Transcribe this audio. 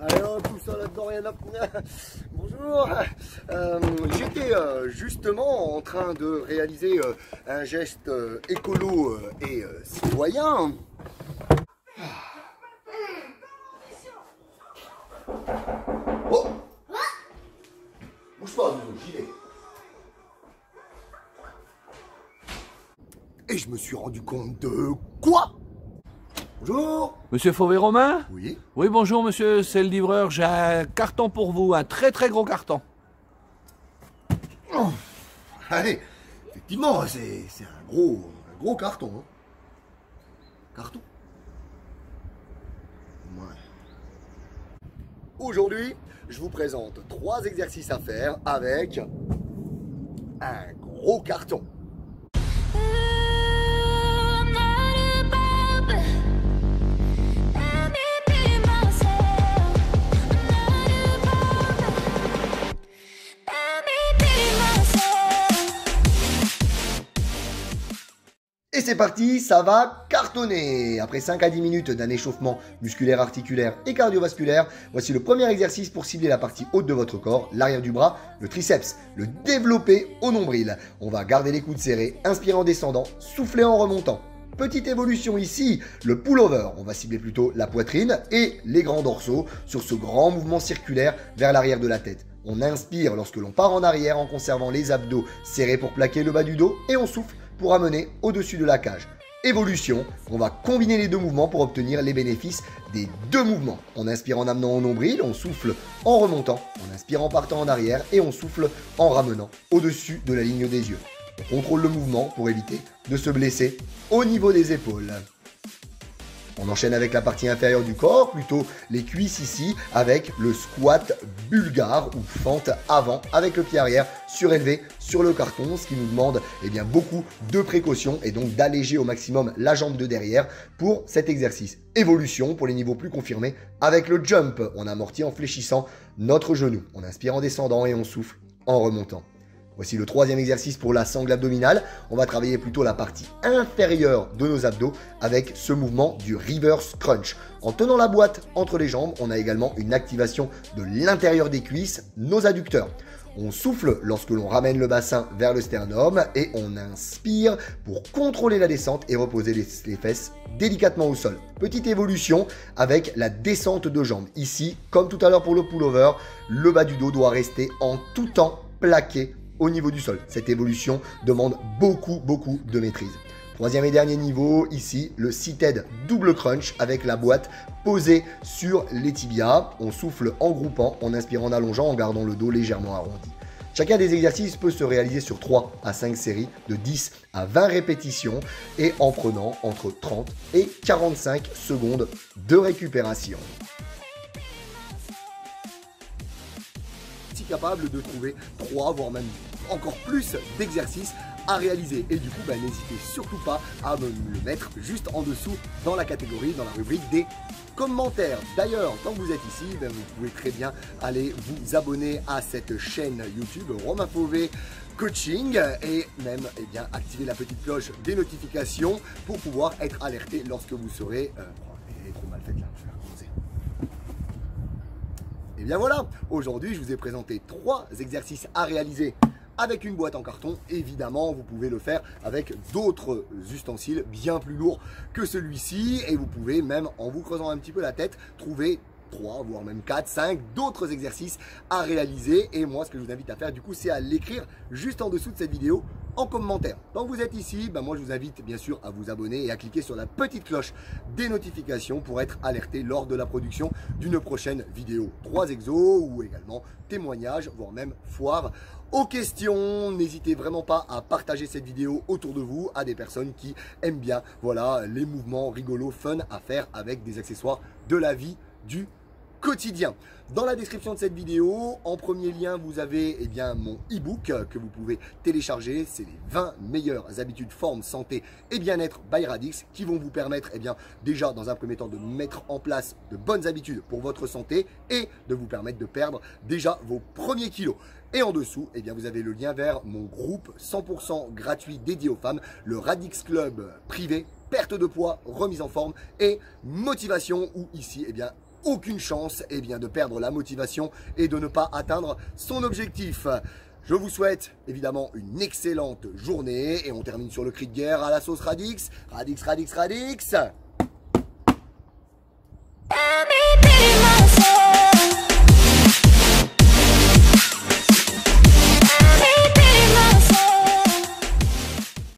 Allez, tout ça là-dedans, rien à... Bonjour. J'étais justement en train de réaliser un geste écolo et citoyen. Oh, bouge pas, j'y vais. Et je me suis rendu compte de quoi? Bonjour. Monsieur Fauvet-Romain? Oui. Oui, bonjour monsieur, c'est le livreur. J'ai un carton pour vous, un très gros carton. Oh. Allez, effectivement, c'est un gros carton. Hein. Carton. Ouais. Aujourd'hui, je vous présente 3 exercices à faire avec un gros carton. Et c'est parti, ça va cartonner. Après 5 à 10 minutes d'un échauffement musculaire, articulaire et cardiovasculaire, voici le premier exercice pour cibler la partie haute de votre corps, l'arrière du bras, le triceps, le développer au nombril. On va garder les coudes serrés, inspirer en descendant, souffler en remontant. Petite évolution ici, le pull-over. On va cibler plutôt la poitrine et les grands dorsaux sur ce grand mouvement circulaire vers l'arrière de la tête. On inspire lorsque l'on part en arrière en conservant les abdos serrés pour plaquer le bas du dos et on souffle pour amener au-dessus de la cage. Évolution, on va combiner les deux mouvements pour obtenir les bénéfices des deux mouvements. On inspire en amenant au nombril, on souffle en remontant, on inspire en partant en arrière et on souffle en ramenant au-dessus de la ligne des yeux. On contrôle le mouvement pour éviter de se blesser au niveau des épaules. On enchaîne avec la partie inférieure du corps, plutôt les cuisses ici, avec le squat bulgare ou fente avant avec le pied arrière surélevé sur le carton, ce qui nous demande beaucoup de précautions et donc d'alléger au maximum la jambe de derrière pour cet exercice. Évolution pour les niveaux plus confirmés avec le jump. On amortit en fléchissant notre genou. On inspire en descendant et on souffle en remontant. Voici le troisième exercice pour la sangle abdominale. On va travailler plutôt la partie inférieure de nos abdos avec ce mouvement du reverse crunch. En tenant la boîte entre les jambes, on a également une activation de l'intérieur des cuisses, nos adducteurs. On souffle lorsque l'on ramène le bassin vers le sternum et on inspire pour contrôler la descente et reposer les fesses délicatement au sol. Petite évolution avec la descente de jambes. Ici, comme tout à l'heure pour le pullover, le bas du dos doit rester en tout temps plaqué au niveau du sol. Cette évolution demande beaucoup de maîtrise. Troisième et dernier niveau, ici, le seated double crunch avec la boîte posée sur les tibias. On souffle en groupant, en inspirant, en allongeant, en gardant le dos légèrement arrondi. Chacun des exercices peut se réaliser sur 3 à 5 séries de 10 à 20 répétitions et en prenant entre 30 et 45 secondes de récupération. Capable de trouver 3 voire même encore plus d'exercices à réaliser et du coup n'hésitez surtout pas à me le mettre juste en dessous dans la catégorie, dans la rubrique des commentaires. D'ailleurs, tant que vous êtes ici, vous pouvez très bien aller vous abonner à cette chaîne YouTube Romain Fauvet Coaching et même activer la petite cloche des notifications pour pouvoir être alerté lorsque vous serez elle est trop mal faite là, je vais recommencer. Et bien voilà, aujourd'hui je vous ai présenté 3 exercices à réaliser avec une boîte en carton. Évidemment, vous pouvez le faire avec d'autres ustensiles bien plus lourds que celui-ci et vous pouvez même, en vous creusant un petit peu la tête, trouver 3, voire même 4, 5 d'autres exercices à réaliser. Et moi, ce que je vous invite à faire du coup, c'est à l'écrire juste en dessous de cette vidéo en commentaire. Tant que vous êtes ici, moi je vous invite bien sûr à vous abonner et à cliquer sur la petite cloche des notifications pour être alerté lors de la production d'une prochaine vidéo. 3 exos ou également témoignages, voire même foire aux questions. N'hésitez vraiment pas à partager cette vidéo autour de vous à des personnes qui aiment bien les mouvements rigolos, fun à faire avec des accessoires de la vie du quotidien. Dans la description de cette vidéo, en premier lien, vous avez mon e-book que vous pouvez télécharger. C'est les 20 meilleures habitudes, forme, santé et bien-être by Radix qui vont vous permettre déjà dans un premier temps de mettre en place de bonnes habitudes pour votre santé et de vous permettre de perdre déjà vos premiers kilos. Et en dessous, vous avez le lien vers mon groupe 100% gratuit dédié aux femmes, le Radix Club privé, perte de poids, remise en forme et motivation où ici, aucune chance de perdre la motivation et de ne pas atteindre son objectif. Je vous souhaite évidemment une excellente journée et on termine sur le cri de guerre à la sauce Radix. Radix, Radix, Radix.